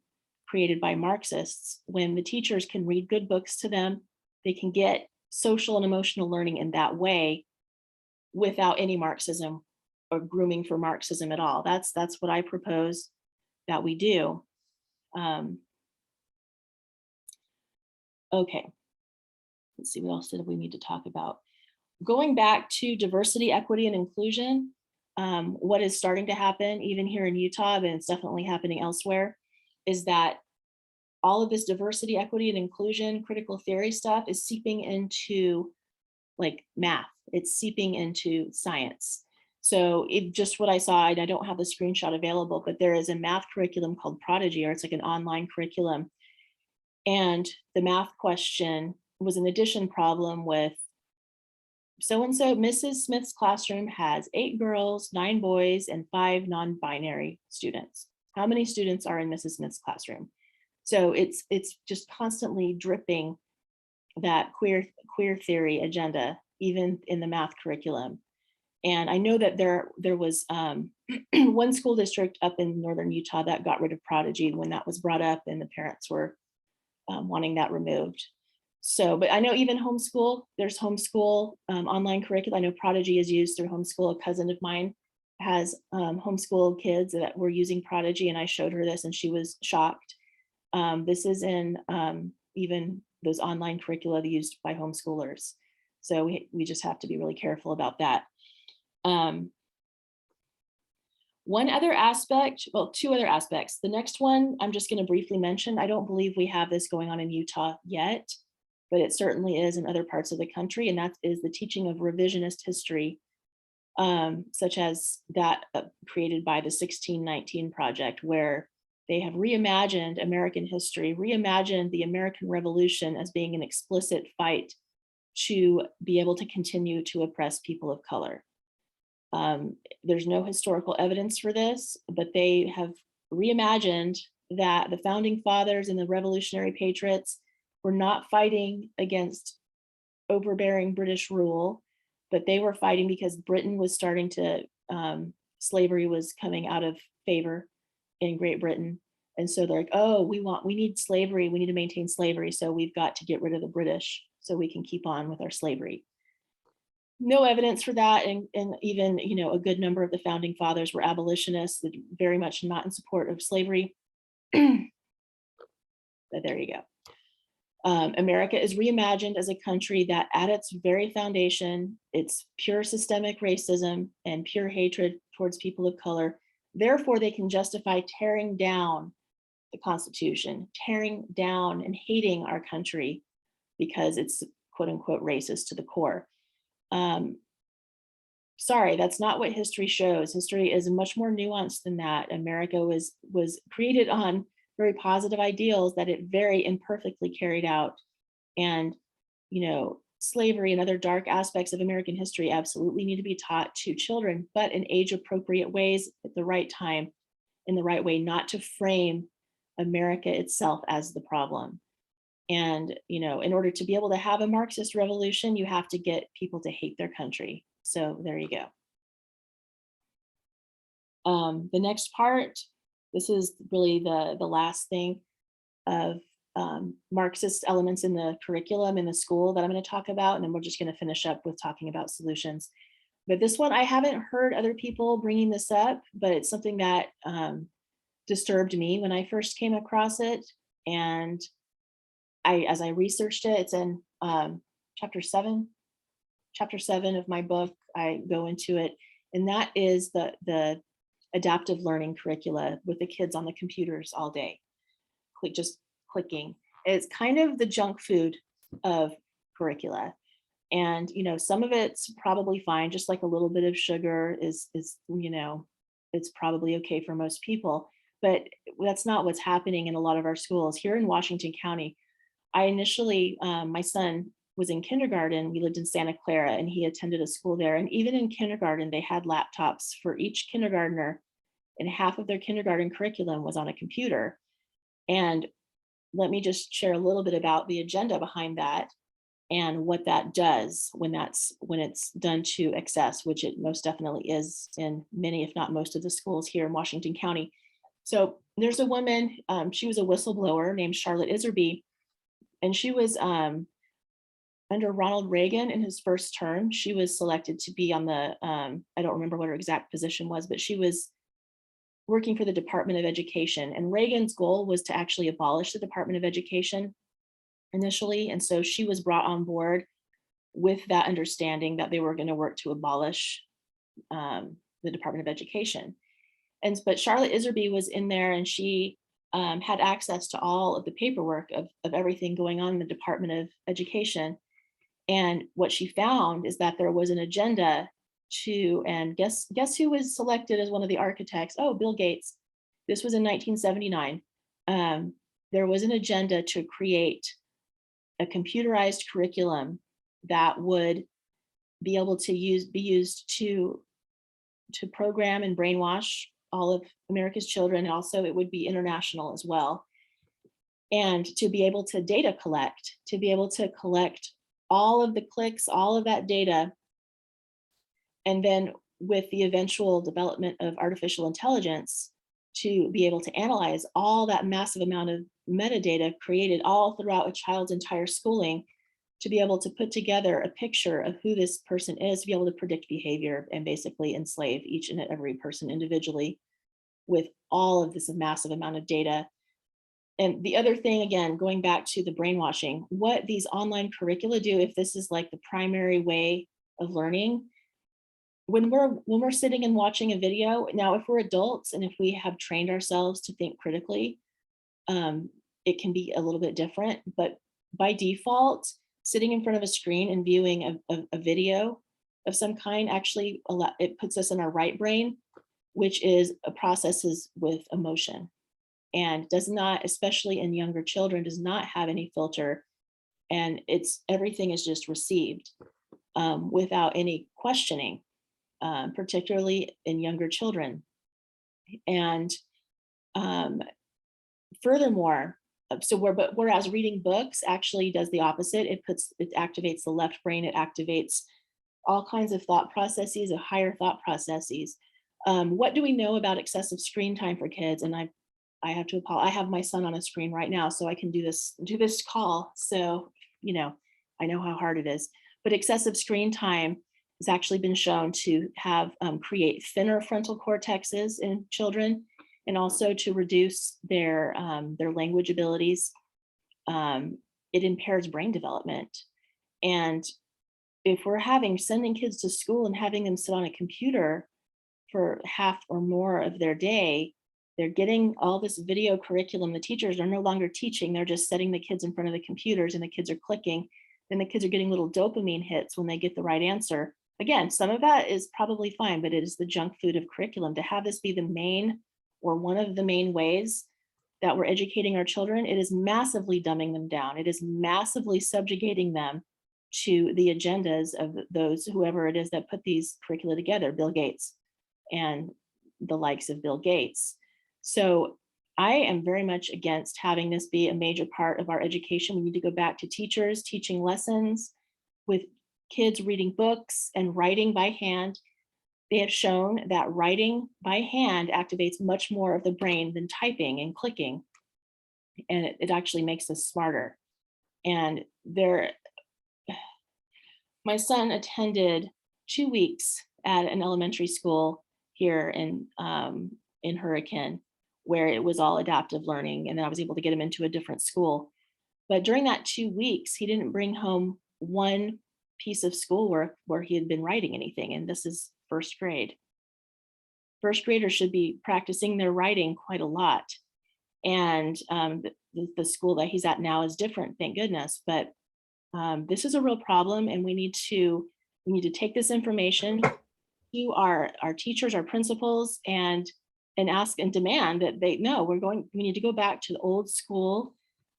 created by Marxists when the teachers can read good books to them? They can get social and emotional learning in that way without any Marxism or grooming for Marxism at all. That's what I propose that we do. Okay, let's see, what else did we need to talk about? Going back to diversity, equity, and inclusion, what is starting to happen, even here in Utah, and it's definitely happening elsewhere, is that all of this diversity, equity, and inclusion, critical theory stuff is seeping into like math. It's seeping into science. So just what I saw, and I don't have the screenshot available, but there is a math curriculum called Prodigy, or it's like an online curriculum. And the math question was an addition problem with so-and-so, Mrs. Smith's classroom has 8 girls, 9 boys, and 5 non-binary students. How many students are in Mrs. Smith's classroom? So it's just constantly dripping that queer theory agenda, even in the math curriculum. And I know that there was one school district up in northern Utah that got rid of Prodigy when that was brought up, and the parents were wanting that removed. So, but I know even homeschool, there's homeschool online curricula. I know Prodigy is used through homeschool. A cousin of mine has homeschool kids that were using Prodigy, and I showed her this and she was shocked. This is in even those online curricula used by homeschoolers. So we just have to be really careful about that. One other aspect, well, 2 other aspects. The next one I'm just going to briefly mention. I don't believe we have this going on in Utah yet, but it certainly is in other parts of the country, and that is the teaching of revisionist history, such as that created by the 1619 Project, where they have reimagined American history, reimagined the American Revolution as being an explicit fight to be able to continue to oppress people of color. There's no historical evidence for this, but they have reimagined that the founding fathers and the revolutionary patriots were not fighting against overbearing British rule, but they were fighting because Britain was starting to, slavery was coming out of favor in Great Britain. And so they're like, oh, we need slavery, we need to maintain slavery, so we've got to get rid of the British so we can keep on with our slavery. No evidence for that, and even a good number of the founding fathers were abolitionists, that very much not in support of slavery. But there you go. America is reimagined as a country that at its very foundation, it's pure systemic racism and pure hatred towards people of color. Therefore, they can justify tearing down the Constitution, tearing down and hating our country because it's quote unquote racist to the core. Sorry, that's not what history shows. History is much more nuanced than that. America was created on very positive ideals that it very imperfectly carried out. And, slavery and other dark aspects of American history absolutely need to be taught to children, but in age appropriate ways at the right time, in the right way, not to frame America itself as the problem. And, in order to be able to have a Marxist revolution, you have to get people to hate their country. So there you go. The next part, this is really the last thing of Marxist elements in the curriculum in the school that I'm going to talk about, and then we're just going to finish up with talking about solutions. But this one, I haven't heard other people bringing this up, but it's something that disturbed me when I first came across it. And as I researched it, it's in chapter 7 of my book. I go into it, and that is the adaptive learning curricula with the kids on the computers all day, just clicking. It's kind of the junk food of curricula. And, some of it's probably fine, just like a little bit of sugar is it's probably okay for most people, but that's not what's happening in a lot of our schools. Here in Washington County, I initially, my son was in kindergarten. We lived in Santa Clara, and he attended a school there. And even in kindergarten, they had laptops for each kindergartner, and half of their kindergarten curriculum was on a computer. And let me just share a little bit about the agenda behind that and what that does when it's done to excess, which it most definitely is in many, if not most of the schools here in Washington County. So there's a woman, she was a whistleblower named Charlotte Iserby, and she was under Ronald Reagan in his first term. She was selected to be on the, I don't remember what her exact position was, but she was working for the Department of Education. And Reagan's goal was to actually abolish the Department of Education initially. And so she was brought on board with that understanding that they were going to work to abolish the Department of Education. But Charlotte Iserby was in there, and she had access to all of the paperwork of everything going on in the Department of Education. And what she found is that there was an agenda to, and guess who was selected as one of the architects? Oh, Bill Gates. This was in 1979. There was an agenda to create a computerized curriculum that would be able to be used to program and brainwash all of America's children. Also, it would be international as well. And to be able to data collect, to be able to collect all of the clicks, all of that data, and then with the eventual development of artificial intelligence, to be able to analyze all that massive amount of metadata created all throughout a child's entire schooling, to be able to put together a picture of who this person is, to be able to predict behavior and basically enslave each and every person individually with all of this massive amount of data. And the other thing, again, going back to the brainwashing, what these online curricula do, if this is like the primary way of learning, when we're sitting and watching a video, now if we're adults and if we have trained ourselves to think critically, it can be a little bit different. But by default, sitting in front of a screen and viewing a video of some kind actually it puts us in our right brain, which is processes with emotion, and does not, especially in younger children, does not have any filter, and everything is just received without any questioning, particularly in younger children. And furthermore, whereas reading books actually does the opposite, it activates the left brain, it activates all kinds of thought processes, of higher thought processes. What do we know about excessive screen time for kids? And I have to apologize. I have my son on a screen right now, so I can do this call. So, I know how hard it is. But excessive screen time has actually been shown to create thinner frontal cortexes in children, and also to reduce their language abilities. It impairs brain development. And if we're sending kids to school and having them sit on a computer for half or more of their day, they're getting all this video curriculum. The teachers are no longer teaching, they're just setting the kids in front of the computers, and the kids are clicking. Then the kids are getting little dopamine hits when they get the right answer. Again, some of that is probably fine, but it is the junk food of curriculum. To have this be the main or one of the main ways that we're educating our children, it is massively dumbing them down. It is massively subjugating them to the agendas of those, whoever it is that put these curricula together, Bill Gates and the likes of Bill Gates. So I am very much against having this be a major part of our education. We need to go back to teachers teaching lessons with kids reading books and writing by hand. They have shown that writing by hand activates much more of the brain than typing and clicking. And it actually makes us smarter. And my son attended 2 weeks at an elementary school here in Hurricane, where it was all adaptive learning. And then I was able to get him into a different school. But during that 2 weeks, he didn't bring home one piece of schoolwork where he had been writing anything. And this is first grade. First graders should be practicing their writing quite a lot. And the school that he's at now is different, thank goodness. But this is a real problem, and we need to take this information to our teachers, our principals, and ask and demand that we need to go back to the old school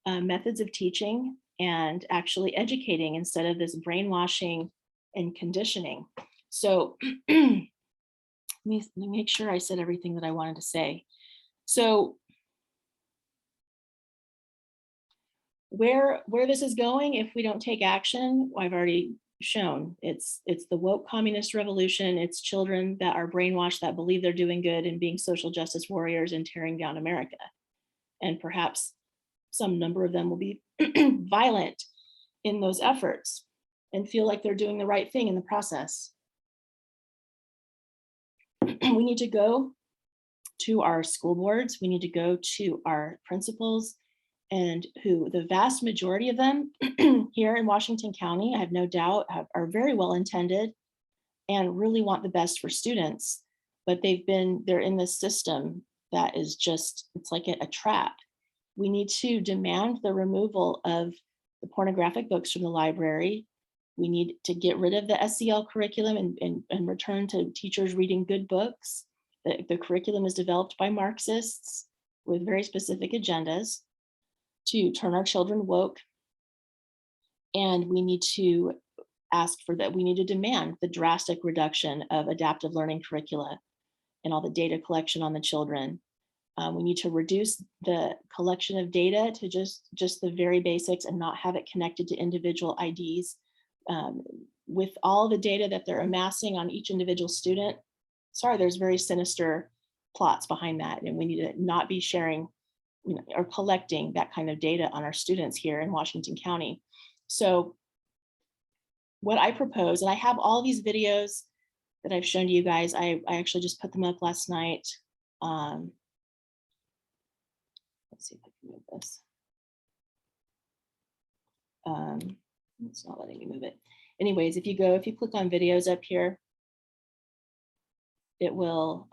methods of teaching and actually educating instead of this brainwashing and conditioning. So let me make sure I said everything that I wanted to say. So where this is going, if we don't take action, I've already shown it's the woke communist revolution. It's children that are brainwashed, that believe they're doing good and being social justice warriors and tearing down America. And perhaps some number of them will be violent in those efforts and feel like they're doing the right thing in the process. We need to go to our school boards. We need to go to our principals, and who the vast majority of them here in Washington County, I have no doubt, are very well intended and really want the best for students, but they're in this system that is just, it's like a trap. We need to demand the removal of the pornographic books from the library. We need to get rid of the SEL curriculum and return to teachers reading good books. The curriculum is developed by Marxists with very specific agendas to turn our children woke. And we need to ask for that. We need to demand the drastic reduction of adaptive learning curricula and all the data collection on the children. We need to reduce the collection of data to just the very basics and not have it connected to individual IDs. With all the data that they're amassing on each individual student, sorry, there's very sinister plots behind that. And we need to not be sharing or collecting that kind of data on our students here in Washington County. So what I propose, and I have all these videos that I've shown to you guys, I actually just put them up last night. Let's see if I can move this. It's not letting me move it. Anyways, if you click on videos up here, it will,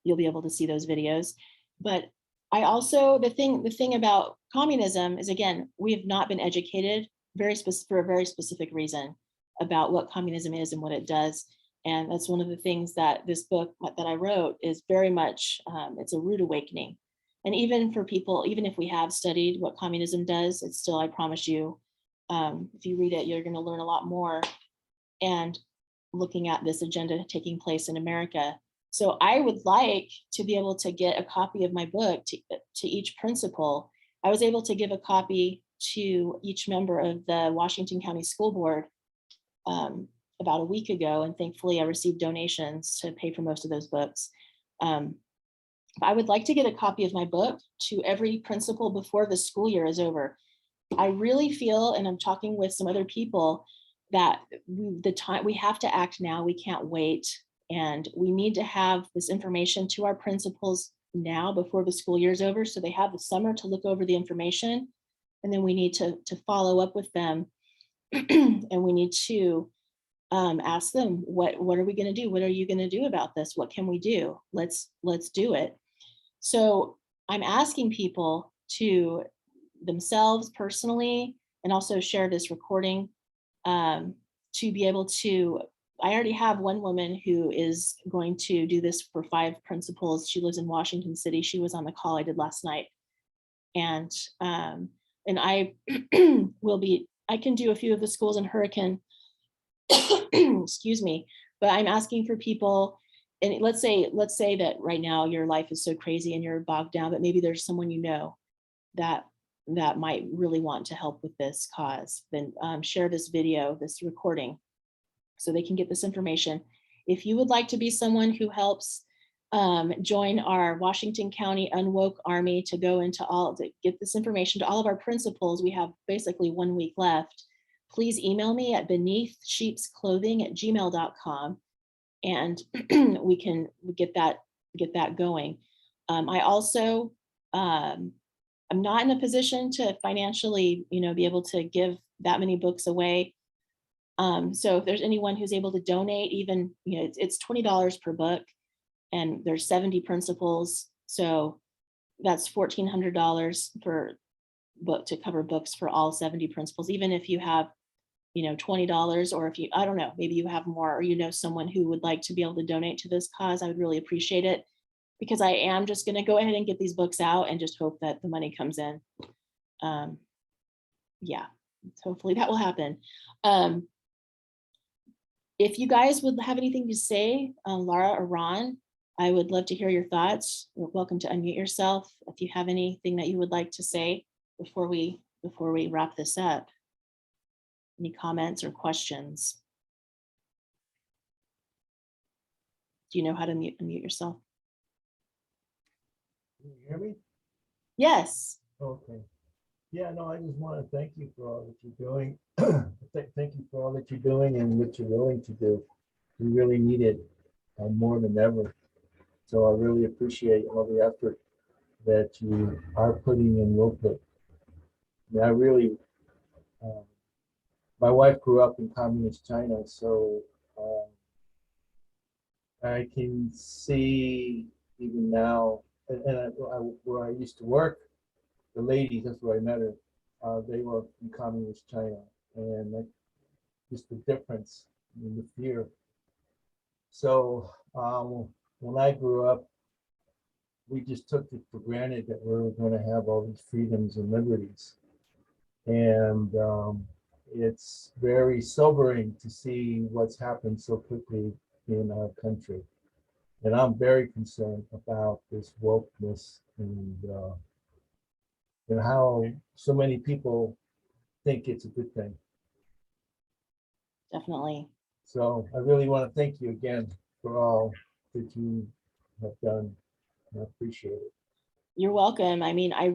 you'll be able to see those videos. But I also, the thing about communism is, again, we have not been educated for a very specific reason about what communism is and what it does. And that's one of the things that this book that I wrote is very much, it's a rude awakening. And even for people, even if we have studied what communism does, it's still, I promise you, if you read it, you're going to learn a lot more. And looking at this agenda taking place in America. So I would like to be able to get a copy of my book to each principal. I was able to give a copy to each member of the Washington County School Board about a week ago, and thankfully I received donations to pay for most of those books. I would like to get a copy of my book to every principal before the school year is over. I really feel, and I'm talking with some other people, that we have to act now. We can't wait. And we need to have this information to our principals now before the school year is over, so they have the summer to look over the information. And then we need to follow up with them. And we need to ask them, what are we going to do? What are you going to do about this? What can we do? Let's do it. So I'm asking people to themselves personally, and also share this recording, to be able to, I already have one woman who is going to do this for 5 principals. She lives in Washington City. She was on the call I did last night. And I I can do a few of the schools in Hurricane, excuse me, but I'm asking for people. And let's say that right now your life is so crazy and you're bogged down, but maybe there's someone you know that might really want to help with this cause. Then share this video, this recording, so they can get this information. If you would like to be someone who helps join our Washington County Unwoke Army to go into to get this information to all of our principals, we have basically 1 week left. Please email me at beneathsheepsclothing@gmail.com, and we can get that going. I also, I'm not in a position to financially, be able to give that many books away. So if there's anyone who's able to donate, even, it's $20 per book, and there's 70 principals. So that's $1,400 per book to cover books for all 70 principals. Even if you have, $20, or if you, I don't know, maybe you have more, or someone who would like to be able to donate to this cause, I would really appreciate it, because I am just going to go ahead and get these books out and just hope that the money comes in. Yeah, hopefully that will happen. If you guys would have anything to say, Laura or Ron, I would love to hear your thoughts. You're welcome to unmute yourself if you have anything that you would like to say before we wrap this up. Any comments or questions? Do you know how to unmute yourself? Can you hear me? Yes. Okay. Yeah, no, I just want to thank you for all that you're doing. Thank you for all that you're doing and what you're willing to do. We really need it more than ever. So I really appreciate all the effort that you are putting in, will put. And I really, my wife grew up in communist China, so I can see even now, and where I used to work, the ladies, that's where I met her, they were from communist China, and just the difference in the fear. So when I grew up, we just took it for granted that we were going to have all these freedoms and liberties. And it's very sobering to see what's happened so quickly in our country. And I'm very concerned about this wokeness and how so many people think it's a good thing. Definitely. So I really want to thank you again for all that you have done. I appreciate it. You're welcome. I mean, I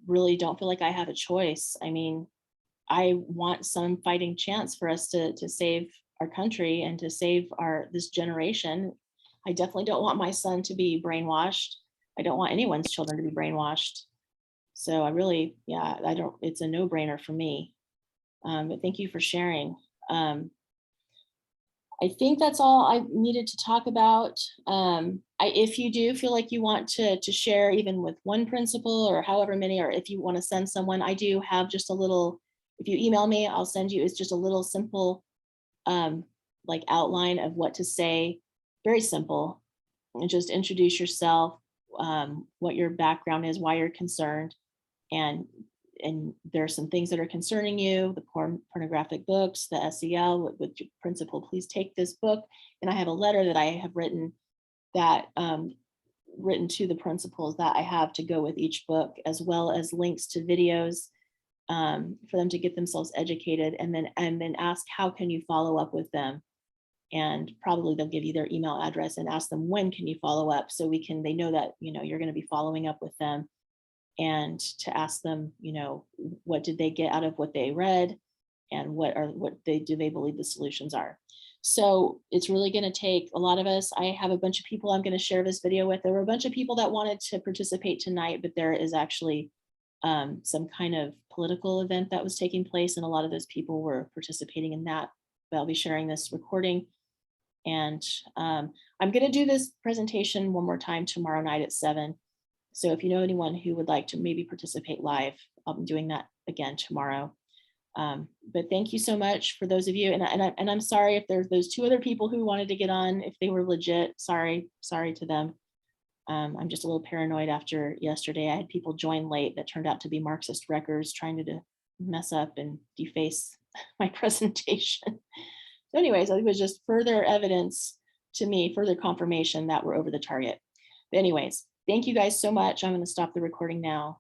really don't feel like I have a choice. I mean, I want some fighting chance for us to save our country and to save this generation. I definitely don't want my son to be brainwashed. I don't want anyone's children to be brainwashed. So I really, yeah, it's a no-brainer for me. But thank you for sharing. I think that's all I needed to talk about. If you do feel like you want to share even with one principal or however many, or if you want to send someone, I do have just a little, if you email me, I'll send you, it's just a little simple like outline of what to say, very simple, and just introduce yourself, what your background is, why you're concerned, and there are some things that are concerning you, the pornographic books, the SEL, with your principal, please take this book. And I have a letter that I have written written to the principals that I have to go with each book, as well as links to videos for them to get themselves educated, and then ask, how can you follow up with them? And probably they'll give you their email address and ask them, when can you follow up? So they know that, you're going to be following up with them, and to ask them, what did they get out of what they read, and do they believe the solutions are. So it's really going to take a lot of us. I have a bunch of people I'm going to share this video with. There were a bunch of people that wanted to participate tonight, but there is actually some kind of political event that was taking place, and a lot of those people were participating in that. But I'll be sharing this recording, and I'm going to do this presentation one more time tomorrow night at 7. So if you know anyone who would like to maybe participate live, I'll be doing that again tomorrow. But thank you so much for those of you. And I'm sorry if there's those 2 other people who wanted to get on, if they were legit, sorry to them. I'm just a little paranoid after yesterday. I had people join late that turned out to be Marxist wreckers trying to mess up and deface my presentation. So anyways, it was just further evidence to me, further confirmation that we're over the target. But anyways, thank you guys so much. I'm going to stop the recording now.